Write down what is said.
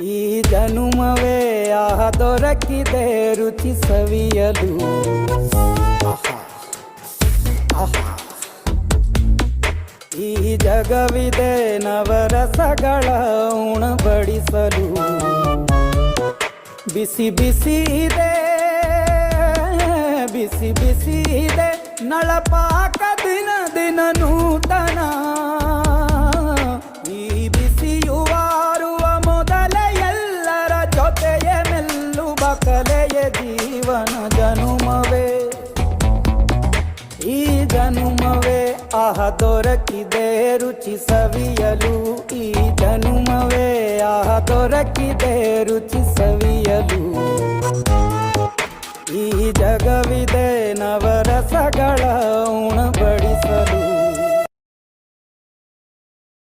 ಈ ಜನುಮವೇ ಆಹ ದೊರಕಿದೆ ರುಚಿ ಸವಿಯಲು. ಆಹಾ, ಆಹಾ. ಈ ಜಗವಿದೆ ನವರಸಗಳ ಉಣಬಡಿಸಲು. ಬಿಸಿ ಬಿಸಿ ಇದೆ, ಬಿಸಿ ಬಿಸಿ ಇದೆ ನಳಪಾಕ ದಿನ ದಿನ ನೂತನ. ಈ ಬಿಸಿಯುವಾರುವ ಮೊದಲೇ ಎಲ್ಲರ ಜೊತೆಯ ಮೆಲ್ಲುವ ಕಲೆಯ ಜೀವನ ಜನುಮವೇ. ಈ ಜನುಮವೇ ಆಹ ದೊರಕಿದೆ ರುಚಿ ಸವಿಯಲು. ಈ ಜನುಮವೇ ಆಹ ದೊರಕಿದೆ ರುಚಿ ಸವಿಯಲು. ಈ ಜಗವಿದೆ ನವರಸಗಳ